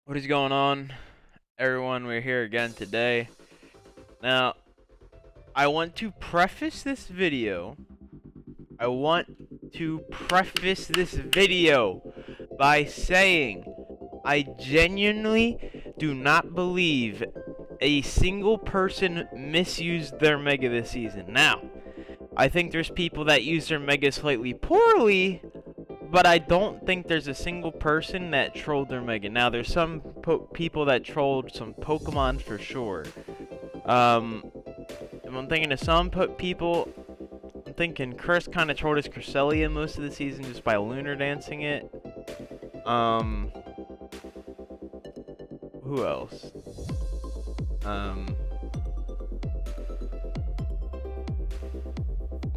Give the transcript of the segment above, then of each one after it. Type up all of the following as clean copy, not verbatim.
What is going on, everyone? We're here again today. Now, I want to preface this video. By saying I genuinely do not believe a single person misused their Mega this season. Now, I think there's people that use their Mega slightly poorly, but I don't think there's a single person that trolled their Mega. Now, there's some people that trolled some Pokemon for sure. If I'm thinking of some people, I'm thinking Chris kind of trolled his Cresselia most of the season just by lunar dancing it. Who else?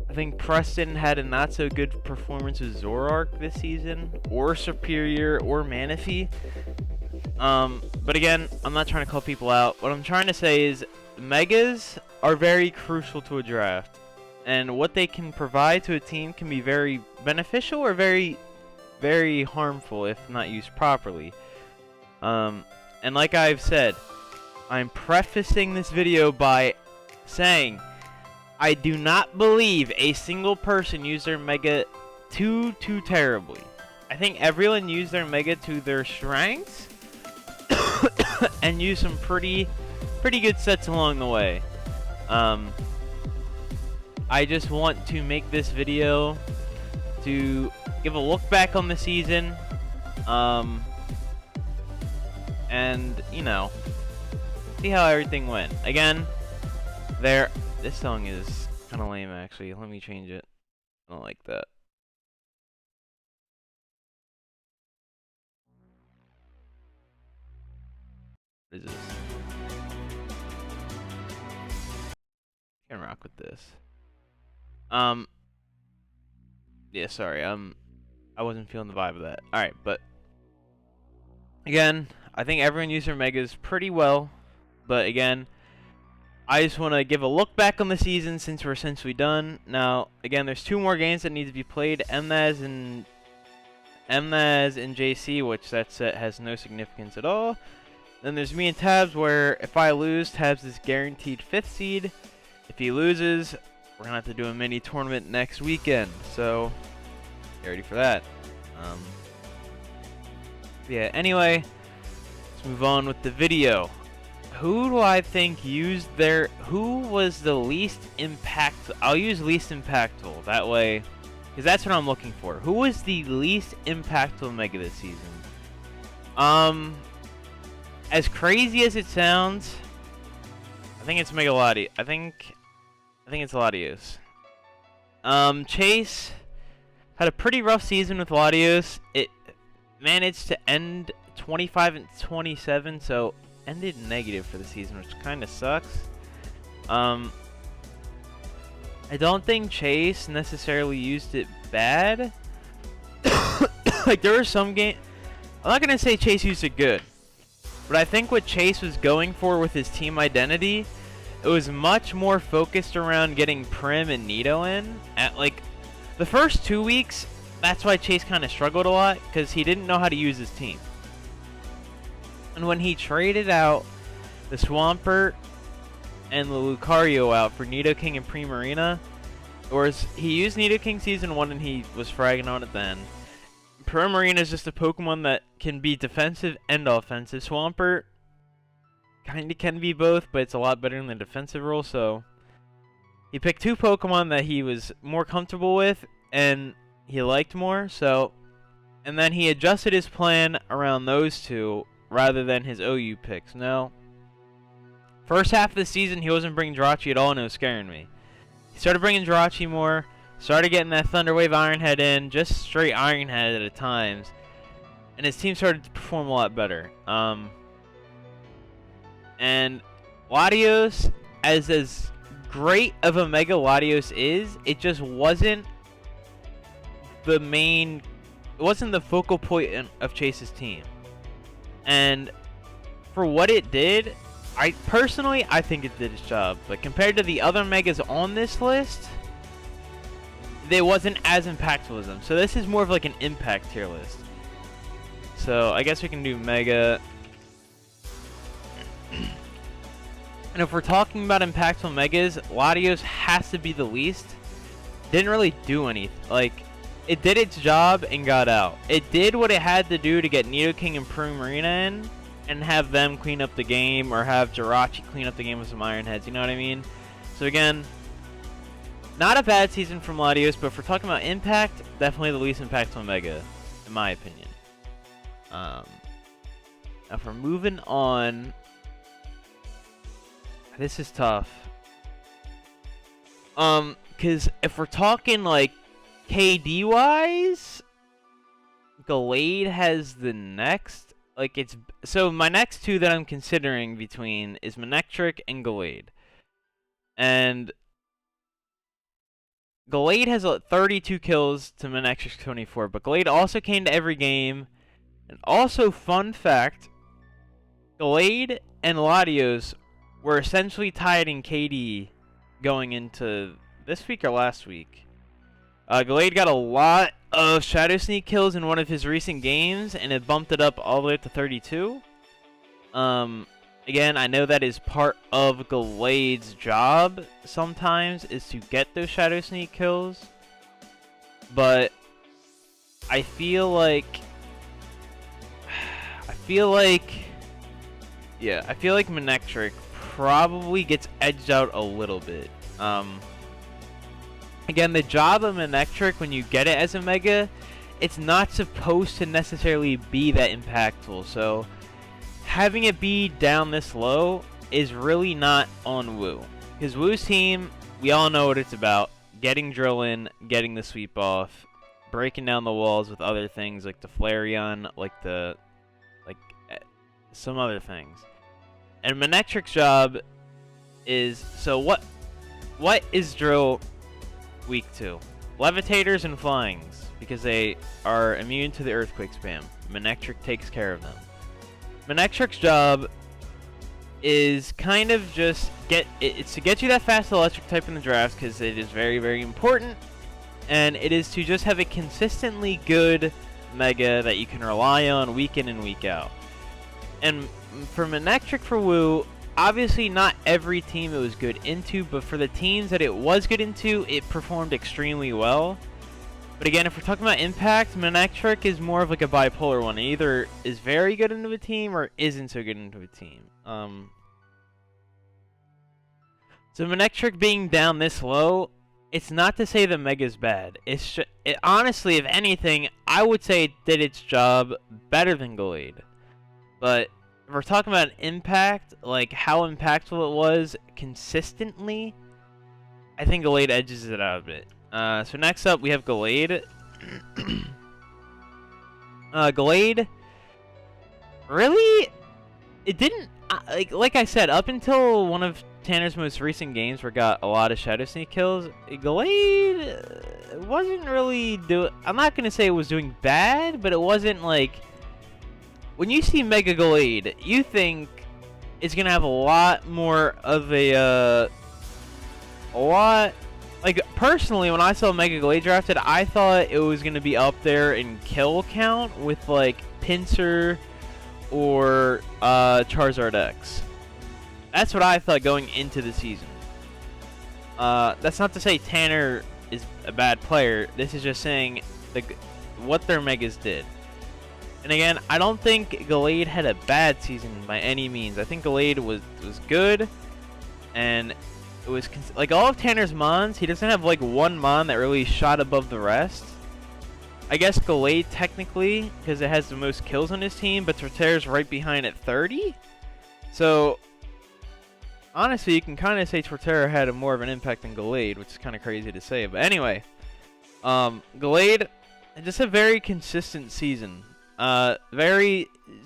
I think Preston had a not so good performance with Zoroark this season, or Superior, or Manaphy. But again, I'm not trying to call people out. What I'm trying to say is Megas are very crucial to a draft, and what they can provide to a team can be very beneficial or very, very harmful if not used properly. And like I've said, I'm prefacing this video by saying I do not believe a single person used their Mega too terribly. I think everyone used their Mega to their strengths and used some pretty good sets along the way. I just want to make this video to give a look back on the season, and you know, see how everything went. Again, this song is kind of lame, actually. Let me change it. I don't like that. What is this? I can rock with this. Yeah, sorry. I wasn't feeling the vibe of that. Alright, but again, I think everyone used their Megas pretty well. But again, I just want to give a look back on the season since we're essentially done. Now, again, there's 2 more games that need to be played. MNAS and JC, which that set has no significance at all. Then there's me and Tabs, where if I lose, Tabs is guaranteed 5th seed. If he loses, we're going to have to do a mini tournament next weekend. So, get ready for that. Yeah, anyway, let's move on with the video. Who do I think who was the least impactful? I'll use least impactful, that way, because that's what I'm looking for. Who was the least impactful Mega this season? As crazy as it sounds, I think it's Megalati. I think it's Latios. Chase had a pretty rough season with Latios. It managed to end 25 and 27, so ended negative for the season, which kind of sucks. I don't think Chase necessarily used it bad. Like, there were some games. I'm not gonna say Chase used it good, but I think what Chase was going for with his team identity, it was much more focused around getting Prim and Nito in. At like the first 2 weeks, that's why Chase kind of struggled a lot, because he didn't know how to use his team. And when he traded out the Swampert and the Lucario out for Nidoking and Primarina, he used Nidoking Season 1 and he was fragging on it then. Primarina is just a Pokemon that can be defensive and offensive. Swampert kind of can be both, but it's a lot better in the defensive role, so he picked 2 Pokemon that he was more comfortable with and he liked more, so, and then he adjusted his plan around those 2 rather than his OU picks. Now, first half of the season, he wasn't bringing Jirachi at all, and it was scaring me. He started bringing Jirachi more, started getting that Thunder Wave Iron Head in, just straight Iron Head at times, and his team started to perform a lot better. And Latios, as great of a Mega Latios is, it just wasn't it wasn't the focal point of Chase's team. And for what it did, I think it did its job. But compared to the other Megas on this list, it wasn't as impactful as them. So this is more of like an impact tier list. So I guess we can do Mega. And if we're talking about impactful megas, Latios has to be the least. Didn't really do anything. Like, it did its job and got out. It did what it had to do to get Nidoking and Primarina in and have them clean up the game, or have Jirachi clean up the game with some Iron Heads, you know what I mean? So again, not a bad season from Latios, but if we're talking about impact, definitely the least impactful mega, in my opinion. Now if we're moving on, this is tough. Because if we're talking like KD wise, Gallade has the next. Like it's so my next two that I'm considering between is Manectric and Gallade, and Gallade has 32 kills to Manectric's 24, but Gallade also came to every game. And also, fun fact, Gallade and Latios were essentially tied in KD going into this week or last week. Gallade got a lot of Shadow Sneak kills in one of his recent games, and it bumped it up all the way up to 32. Again, I know that is part of Gallade's job sometimes, is to get those Shadow Sneak kills. But I feel like Manectric probably gets edged out a little bit. Again, the job of Manectric, when you get it as a Mega, it's not supposed to necessarily be that impactful. So having it be down this low is really not on Wu. Because Wu's team, we all know what it's about. Getting drill in, getting the sweep off, breaking down the walls with other things like the Flareon, like some other things. And Manectric's job is, so what is drill weak to? Levitators and flyings, because they are immune to the earthquake spam. Manectric takes care of them. Manectric's job is kind of just it's to get you that fast electric type in the drafts, because it is very, very important, and it is to just have a consistently good mega that you can rely on week in and week out. And for Manectric for Wu, obviously not every team it was good into, but for the teams that it was good into, it performed extremely well. But again, if we're talking about impact, Manectric is more of like a bipolar one. It either is very good into a team or isn't so good into a team. So Manectric being down this low, it's not to say the Mega's bad. It's honestly, if anything, I would say it did its job better than Gallade. But if we're talking about impact, like how impactful it was consistently, I think Gallade edges it out a bit. So next up, we have Gallade. Gallade, really, it didn't, like I said, up until one of Tanner's most recent games where it got a lot of Shadow Sneak kills, Gallade wasn't really doing, I'm not going to say it was doing bad, but it wasn't like, when you see Mega Gallade, you think it's going to have a lot more of like, personally, when I saw Mega Gallade drafted, I thought it was going to be up there in kill count with, like, Pinsir or Charizard X. That's what I thought going into the season. That's not to say Tanner is a bad player. This is just saying what their Megas did. And again, I don't think Gallade had a bad season by any means. I think Gallade was good, and it was like all of Tanner's Mons, he doesn't have like one Mon that really shot above the rest. I guess Gallade technically, because it has the most kills on his team, but Torterra's right behind at 30. So honestly, you can kind of say Torterra had more of an impact than Gallade, which is kind of crazy to say. But anyway, Gallade, just a very consistent season.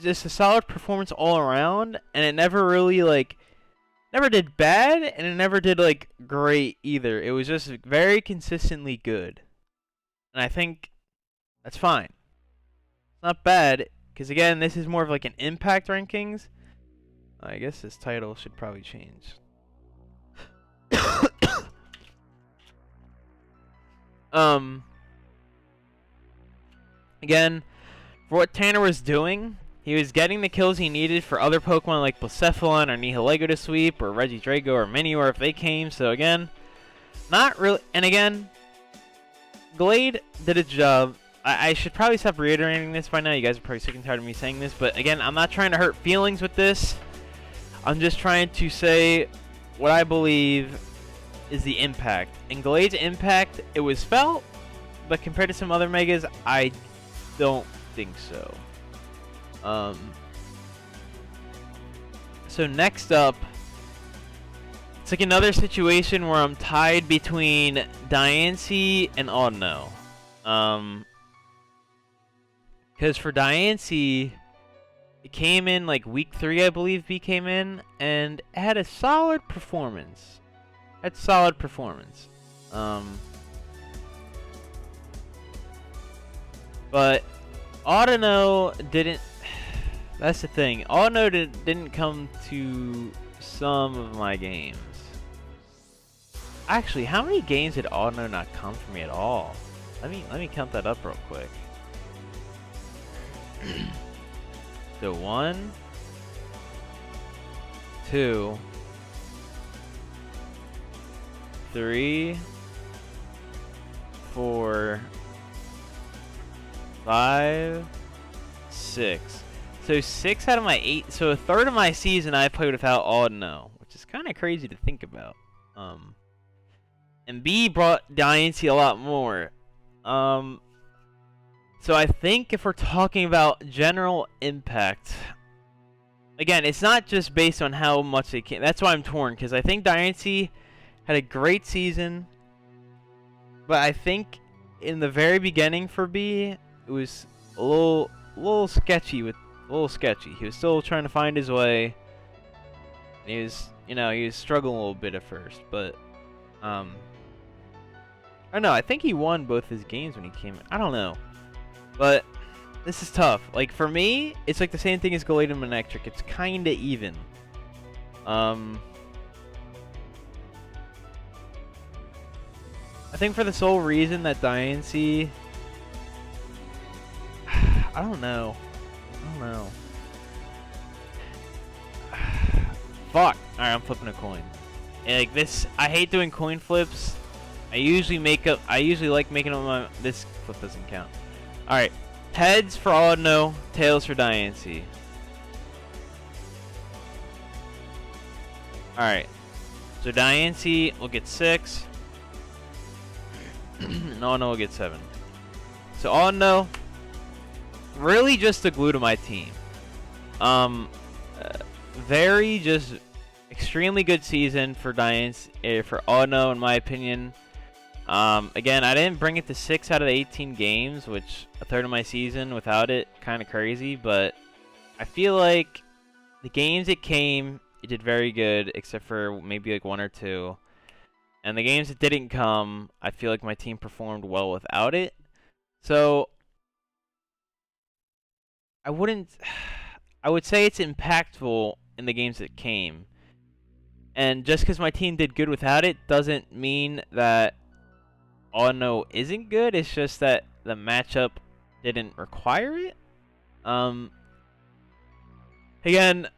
Just a solid performance all around, and it never really never did bad, and it never did like great either. It was just very consistently good, and I think that's fine. It's not bad, because again, this is more of like an impact rankings. I guess this title should probably change. Again, for what Tanner was doing, He was getting the kills he needed for other Pokemon like Blacephalon or Nihilego to sweep, or Regidrago or Minior if they came. So again, not really. And again, Glade did its job. I should probably stop reiterating this by now. You guys are probably sick and tired of me saying this. But again, I'm not trying to hurt feelings with this. I'm just trying to say what I believe is the impact. In Glade's impact, it was felt. But compared to some other Megas, I don't think so. So next up, it's like another situation where I'm tied between Diancie and Audino. Because for Diancie, it came in like week 3, I believe B came in, and it had a solid performance. But Audino didn't. That's the thing. Audino didn't come to some of my games. Actually, how many games did Audino not come for me at all? Let me count that up real quick. So 1, 2, 3, 4, 5, 6. So 6 out of my 8. So a third of my season I played without Audino, which is kind of crazy to think about. And B brought Diancie a lot more. So I think if we're talking about general impact, again, it's not just based on how much they came. That's why I'm torn, because I think Diancie had a great season, but I think in the very beginning for B, it was a little sketchy. He was still trying to find his way. He was, he was struggling a little bit at first, but I don't know. I think he won both his games when he came in. I don't know. But this is tough. Like, for me, it's like the same thing as Galade and Manectric. It's kind of even. I think for the sole reason that Diancie... I don't know. Fuck. Alright, I'm flipping a coin. And like this, I hate doing coin flips. I usually like making up my... This flip doesn't count. Alright, heads for Audino, tails for Diancie. Alright, so Diancie will get 6. And Audino will get 7. So Audino, really just the glue to my team. Very just extremely good season for Diancie, for Audino in my opinion. Again, I didn't bring it to 6 out of the 18 games, which a third of my season without it, kind of crazy, but I feel like the games it came, it did very good, except for maybe like 1 or 2. And the games that didn't come, I feel like my team performed well without it. So I would say it's impactful in the games that came. And just because my team did good without it doesn't mean that Audino isn't good. It's just that the matchup didn't require it. Again,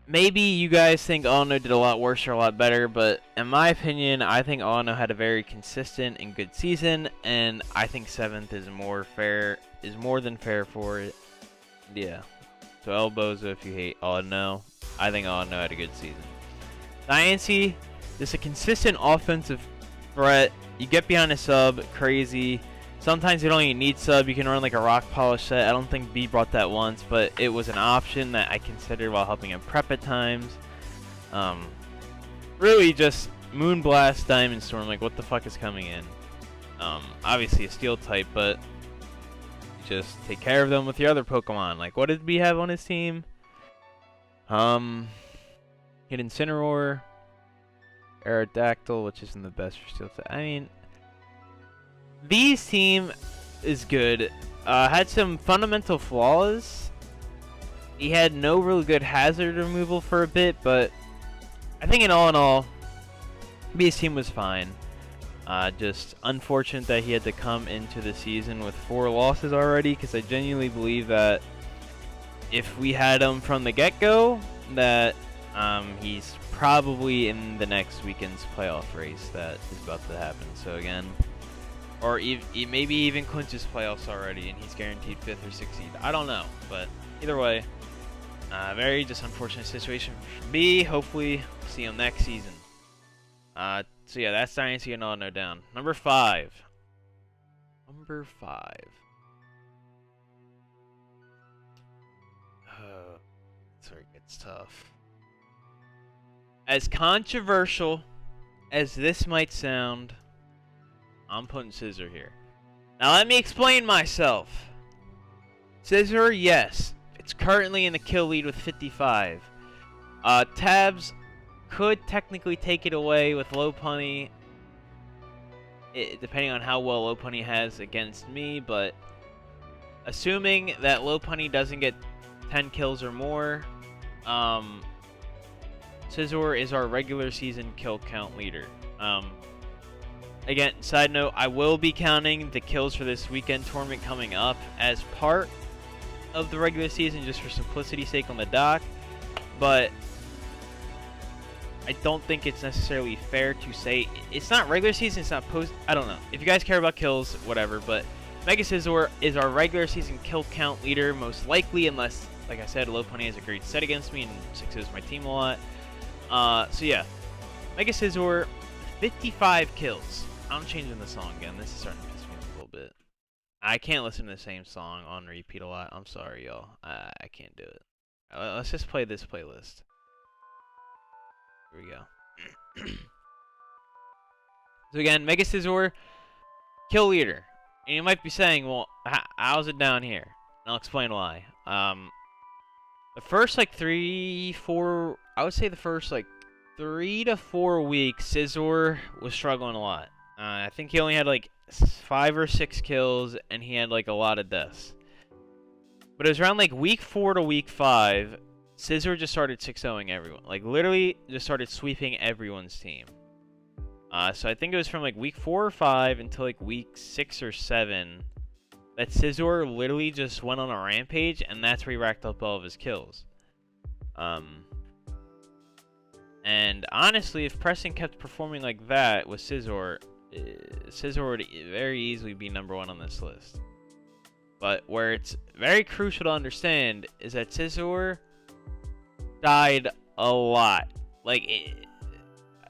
maybe you guys think Audino did a lot worse or a lot better, but in my opinion, I think Audino had a very consistent and good season, and I think 7th is more than fair for it. Yeah. So El Bozo if you hate Audino. I think Audino had a good season. Diancie, just a consistent offensive threat. You get behind a sub, crazy. Sometimes you don't even need sub. You can run like a rock polish set. I don't think B brought that once, but it was an option that I considered while helping him prep at times. Really just Moonblast, Diamond Storm. Like, what the fuck is coming in? Obviously a steel type, but just take care of them with your other Pokemon. Like, what did B have on his team? Hit Incineroar, Aerodactyl, which isn't the best for steel type. I mean, B's team is good. Had some fundamental flaws. He had no really good hazard removal for a bit, but I think in all, B's team was fine. Just unfortunate that he had to come into the season with 4 losses already, because I genuinely believe that if we had him from the get-go, that he's probably in the next weekend's playoff race that is about to happen. So again, or maybe even clinches playoffs already, and he's guaranteed 5th or 6th seed. I don't know, but either way, very just unfortunate situation for me. Hopefully, we'll see him next season. So yeah, that's Dynasty and all no down. Number 5. Number 5. That's where it gets tough. As controversial as this might sound, I'm putting Scissor here. Now let me explain myself. Scissor, yes, it's currently in the kill lead with 55. Tabs could technically take it away with Low Punny, depending on how well Low Punny has against me, but assuming that Low Punny doesn't get 10 kills or more, Scissor is our regular season kill count leader. Again, side note, I will be counting the kills for this weekend tournament coming up as part of the regular season, just for simplicity's sake on the doc, but I don't think it's necessarily fair to say it's not regular season, it's not post. I don't know. If you guys care about kills, whatever, but Mega Scissor is our regular season kill count leader, most likely, unless, like I said, Low Punny has a great set against me and 6-0s my team a lot. So yeah, Mega Scissor, 55 kills. I'm changing the song again. This is starting to piss me off a little bit. I can't listen to the same song on repeat a lot. I'm sorry, y'all. I can't do it. Let's just play this playlist. Here we go. So again, Mega Scissor, kill leader. And you might be saying, well, how's it down here? And I'll explain why. The first, like, 3-4... I would say the first, like, 3 to 4 weeks, Scissor was struggling a lot. I think he only had, like, 5 or 6 kills, and he had, like, a lot of deaths. But it was around, like, week 4 to week 5, Scissor just started 6-0ing everyone. Like, literally just started sweeping everyone's team. So I think it was from, like, week 4 or 5 until, like, week 6 or 7 that Scissor literally just went on a rampage, and that's where he racked up all of his kills. And honestly, if Preston kept performing like that with Scissor, Scissor would very easily be number 1 on this list. But where it's very crucial to understand is that Scissor died a lot. Like,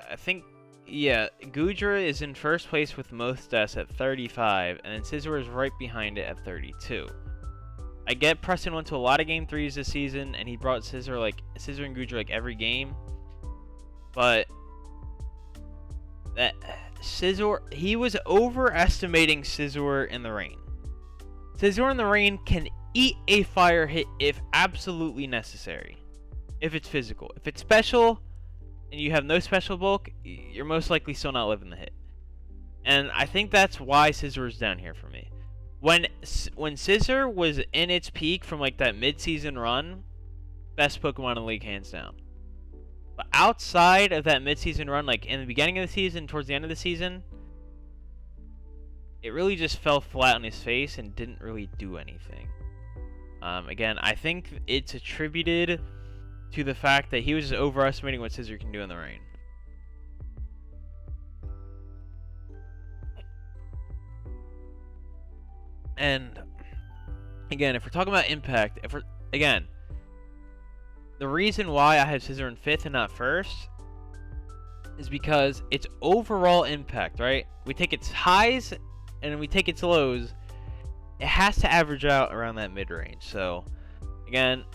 I think, yeah, Gudra is in first place with most deaths at 35, and then Scissor is right behind it at 32. I get Preston went to a lot of game 3s this season, and he brought Scissor and Gudra like every game. But that Scissor, he was overestimating Scissor in the rain. Scissor in the rain can eat a fire hit if absolutely necessary. If it's physical. If it's special and you have no special bulk, you're most likely still not living the hit. And I think that's why Scissor is down here for me. When Scissor was in its peak from like that mid-season run, best Pokemon in the league hands down. But outside of that mid-season run, like in the beginning of the season, towards the end of the season, it really just fell flat on his face and didn't really do anything. Again, I think it's attributed to the fact that he was just overestimating what Scissor can do in the rain. And again, if we're talking about impact, the reason why I have Scissor in 5th and not 1st is because its overall impact, right? We take its highs and we take its lows. It has to average out around that mid-range. So, again,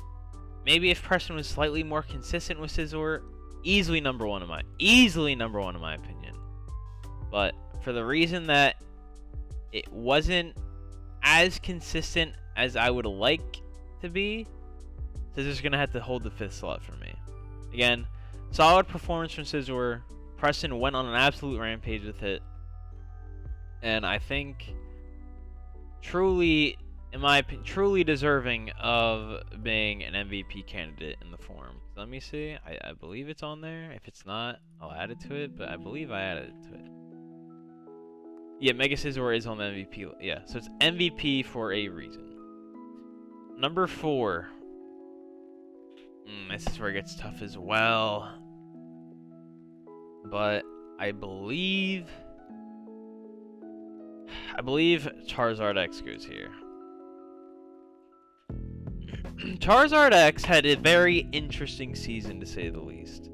maybe if Preston was slightly more consistent with Scissor, easily number one in my opinion. But for the reason that it wasn't as consistent as I would like to be, Scissor's going to have to hold the 5th slot for me. Again, solid performance from Scissor. Preston went on an absolute rampage with it. And I think truly, in my opinion, truly deserving of being an MVP candidate in the forum. Let me see. I believe it's on there. If it's not, I'll add it to it. But I believe I added it to it. Yeah, Mega Scissor is on the MVP. Yeah, so it's MVP for a reason. Number 4. this is where it gets tough as well. But I believe Charizard X goes here. Charizard X had a very interesting season, to say the least.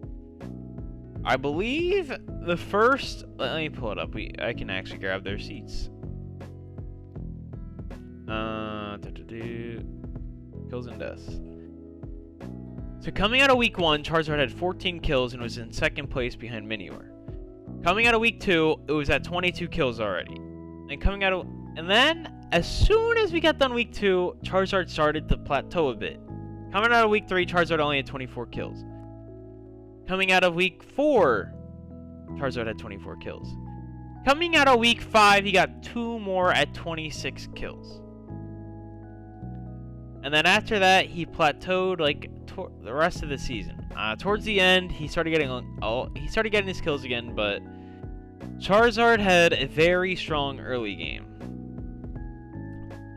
I believe the first... Let me pull it up. I can actually grab their seats. Kills and deaths. So coming out of week 1, Charizard had 14 kills and was in second place behind Minior. Coming out of week 2, it was at 22 kills already. And then, as soon as we got done week 2, Charizard started to plateau a bit. Coming out of week 3, Charizard only had 24 kills. Coming out of week 4, Charizard had 24 kills. Coming out of week 5, he got 2 more at 26 kills. And then after that, he plateaued like the rest of the season. Towards the end, he started getting his kills again, but Charizard had a very strong early game.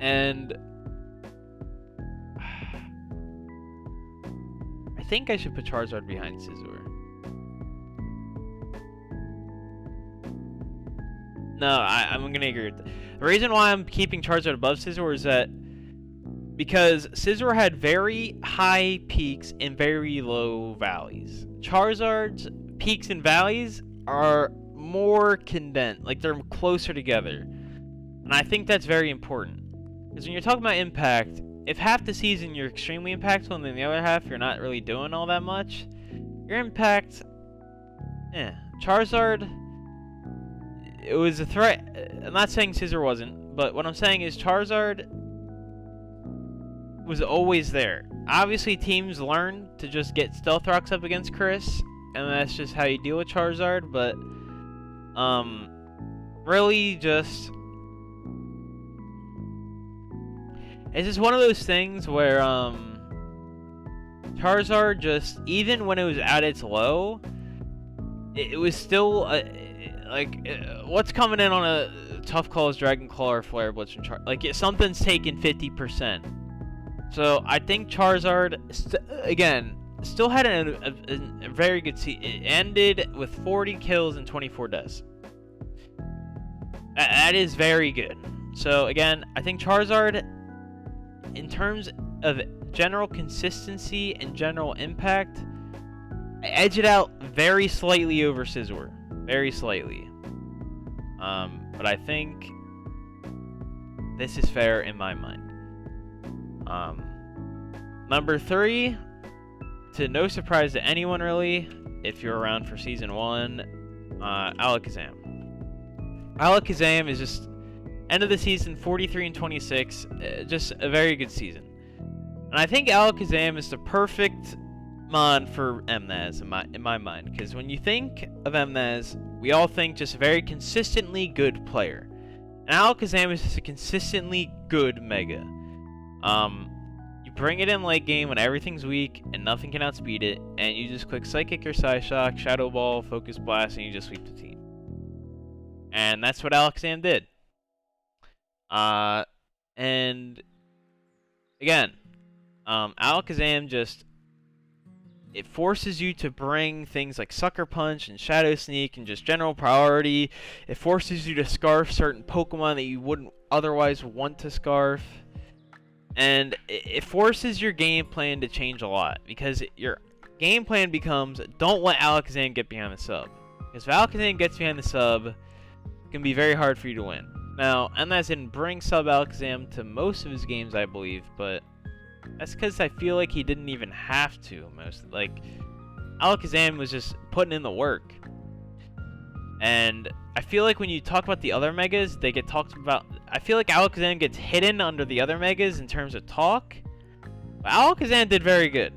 And I think I should put Charizard behind Scizor. No, I'm going to agree with that. The reason why I'm keeping Charizard above Scizor is that because Scizor had very high peaks and very low valleys. Charizard's peaks and valleys are more condensed, like they're closer together. And I think that's very important. Because when you're talking about impact, if half the season you're extremely impactful and then the other half you're not really doing all that much, your impact, Charizard, it was a threat. I'm not saying Scizor wasn't, but what I'm saying is Charizard was always there. Obviously, teams learn to just get Stealth Rocks up against Chris, and that's just how you deal with Charizard, but really just... It's just one of those things where Charizard just, even when it was at its low, it was still what's coming in on a Tough Claws, Dragon Claw, or Flare Blitz from Charizard? Like something's taking 50%. So I think Charizard still had a very good season. It ended with 40 kills and 24 deaths. That is very good. So again, I think Charizard, in terms of general consistency and general impact, I edge it out very slightly over Scizor. Very slightly. But I think this is fair in my mind. Number 3, to no surprise to anyone really, if you're around for Season 1, Alakazam. Alakazam is just, end of the season, 43 and 26, just a very good season. And I think Alakazam is the perfect mon for MNAS in my mind, because when you think of MNAS, we all think just a very consistently good player. And Alakazam is just a consistently good Mega. You bring it in late game when everything's weak and nothing can outspeed it, and you just click Psychic or Psyshock, Shadow Ball, Focus Blast, and you just sweep the team. And that's what Alakazam did. And again, Alakazam just, it forces you to bring things like Sucker Punch and Shadow Sneak and just general priority. It forces you to scarf certain Pokemon that you wouldn't otherwise want to scarf. And it forces your game plan to change a lot, because your game plan becomes, don't let Alakazam get behind the sub. Because if Alakazam gets behind the sub, it can be very hard for you to win. Now, MNAS didn't bring sub Alakazam to most of his games, I believe, but that's because I feel like he didn't even have to. Alakazam was just putting in the work. And I feel like when you talk about the other Megas, they get talked about. I feel like Alakazam gets hidden under the other Megas in terms of talk. But Alakazam did very good.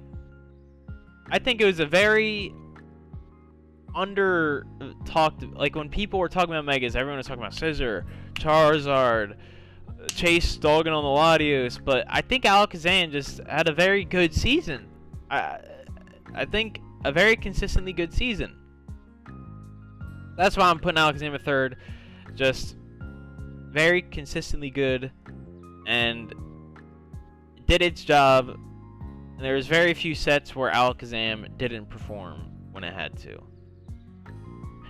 I think it was a very under-talked... Like, when people were talking about Megas, everyone was talking about Scizor, Charizard, Chase dogging on the Latios, but I think Alakazam just had a very good season. I think a very consistently good season. That's why I'm putting Alakazam at 3rd. Just very consistently good, and did its job And there was very few sets where Alakazam didn't perform when it had to.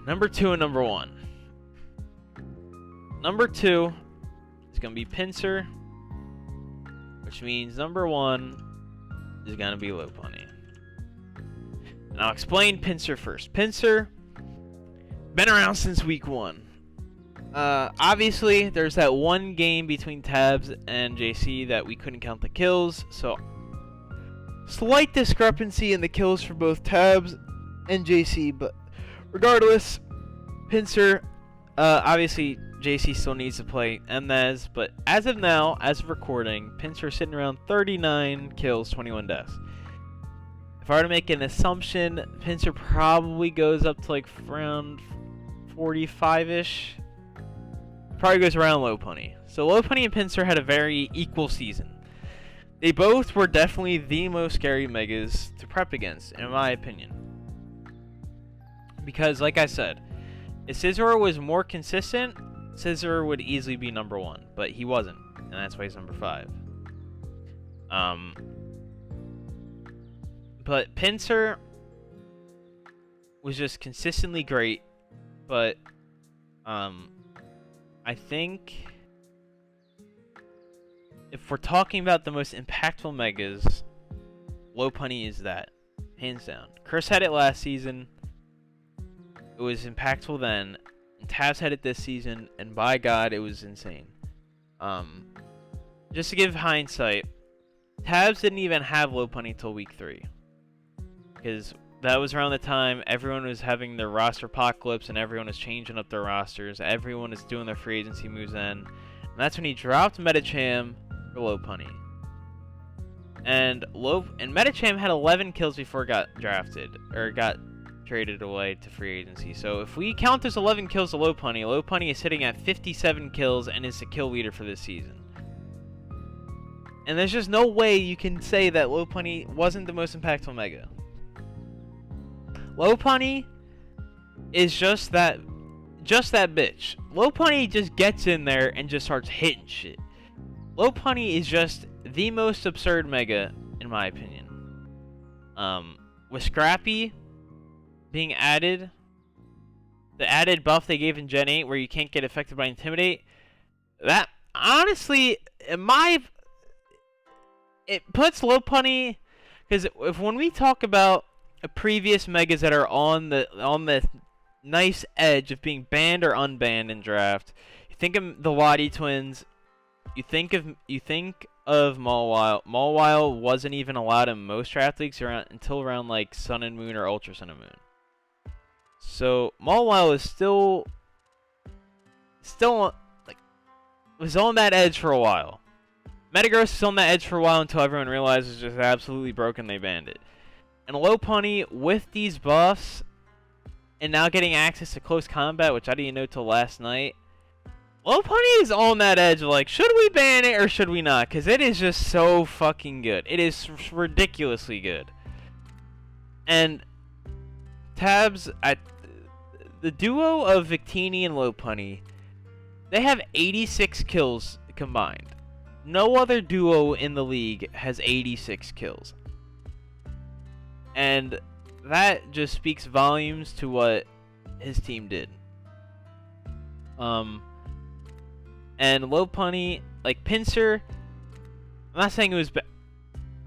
Number 2 and number 1. Number 2 is going to be Pinsir, which means number 1 is going to be Lopunny. And I'll explain Pinsir first. Pinsir, been around since week 1. Obviously, there's that one game between Tabs and JC that we couldn't count the kills, so slight discrepancy in the kills for both Tabs and JC, but regardless, Pinsir, obviously JC still needs to play Mnez, but as of now, as of recording, Pinsir sitting around 39 kills, 21 deaths. If I were to make an assumption, Pinsir probably goes up to like around 45-ish. Probably goes around Lopunny. So Lopunny and Pinsir had a very equal season. They both were definitely the most scary Megas to prep against, in my opinion. Because, like I said, if Scizor was more consistent, Scizor would easily be number 1. But he wasn't, and that's why he's number 5. But Pinsir was just consistently great, but I think if we're talking about the most impactful Megas, Lopunny is that, hands down. Chris had it last season. It was impactful then, and Tabs had it this season, and by God, it was insane. Just to give hindsight, Tabs didn't even have Lopunny till week 3. Because that was around the time everyone was having their roster apocalypse and everyone was changing up their rosters. Everyone is doing their free agency moves in. And that's when he dropped Medicham for Lopunny. And Medicham had 11 kills before it got drafted, or got traded away to free agency. So if we count those 11 kills to Lopunny, Lopunny is sitting at 57 kills and is the kill leader for this season. And there's just no way you can say that Lopunny wasn't the most impactful Mega. Lopunny is just that bitch. Lopunny just gets in there and just starts hitting shit. Lopunny is just the most absurd Mega, in my opinion. With Scrappy being added, the added buff they gave in Gen 8 where you can't get affected by Intimidate, that, honestly, it puts Lopunny, because when we talk about previous Megas that are on the nice edge of being banned or unbanned in draft, you think of the Lottie twins, you think of Mawile. Mawile wasn't even allowed in most draft leagues until around like Sun and Moon or Ultra Sun and Moon. So Mawile is still like was on that edge for a while. Metagross was on that edge for a while until everyone realized it was just absolutely broken. They banned it. And Lopunny, with these buffs, and now getting access to close combat, which I didn't know till last night, Lopunny is on that edge of like, should we ban it or should we not? Because it is just so fucking good. It is ridiculously good. And Tabs, the duo of Victini and Lopunny, they have 86 kills combined. No other duo in the league has 86 kills. And that just speaks volumes to what his team did. And Lopunny, like Pinsir, I'm not saying it was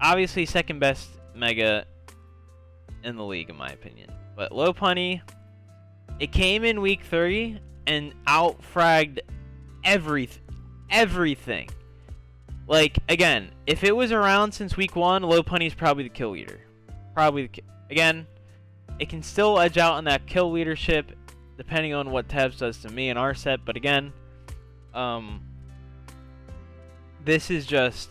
obviously second best Mega in the league in my opinion. But Lopunny, it came in week 3 and out-fragged everything. Like, again, if it was around since week 1, Lopunny's probably the kill leader. Again, it can still edge out on that kill leadership depending on what Tabs does to me in our set, but again, this is just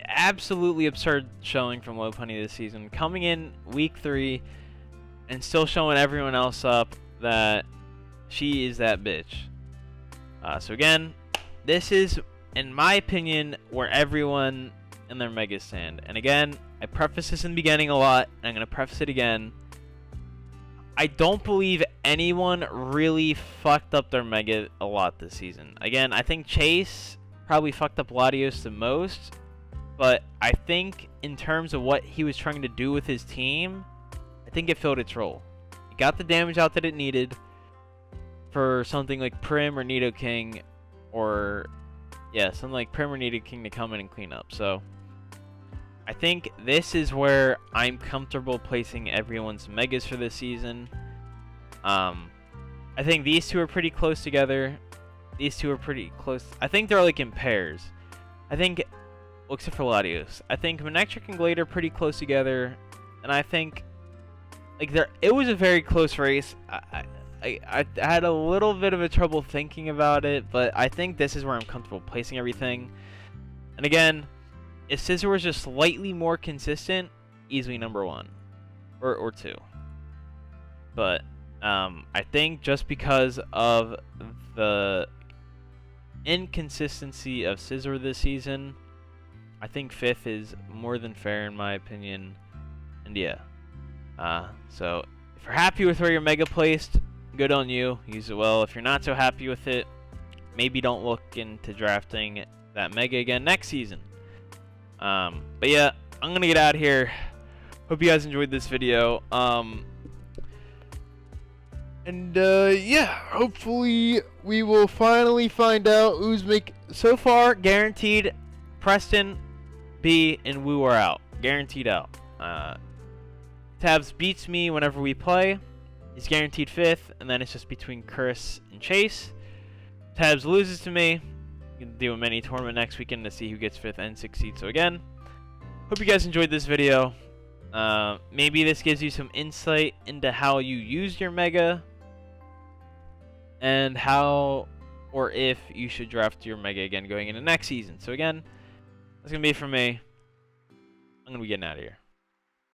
absolutely absurd showing from Lopunny this season. Coming in week 3 and still showing everyone else up that she is that bitch. So again, this is, in my opinion, where everyone in their Megas stand. And again, I preface this in the beginning a lot, and I'm going to preface it again. I don't believe anyone really fucked up their Mega a lot this season. Again, I think Chase probably fucked up Latios the most. But I think in terms of what he was trying to do with his team, I think it filled its role. It got the damage out that it needed for something like Prim or Nidoking, or yeah, something like Prim or Nidoking to come in and clean up. So I think this is where I'm comfortable placing everyone's megas for this season. I think these two are pretty close together. These two are pretty close. I think they're like in pairs. I think, well, except for Latios, I think Manectric and Glade are pretty close together, and I think like it was a very close race. I had a little bit of a trouble thinking about it, but I think this is where I'm comfortable placing everything. And again, if Scizor was just slightly more consistent, easily number 1 or 2. But I think just because of the inconsistency of Scizor this season, I think 5th is more than fair in my opinion. And yeah, so if you're happy with where your mega placed, good on you, use it well. If you're not so happy with it, maybe don't look into drafting that mega again next season. But yeah, I'm gonna get out of here. Hope you guys enjoyed this video. Yeah, hopefully we will finally find out who's so far guaranteed. Preston, B, and Woo are out, guaranteed out. Tabs beats me whenever we play. He's guaranteed 5th, and then it's just between Chris and Chase. Tabs loses to me. You can do a mini tournament next weekend to see who gets 5th and 6th seed. So again, hope you guys enjoyed this video. Maybe this gives you some insight into how you use your mega, and how or if you should draft your mega again going into next season. So again, that's going to be it from me. I'm going to be getting out of here.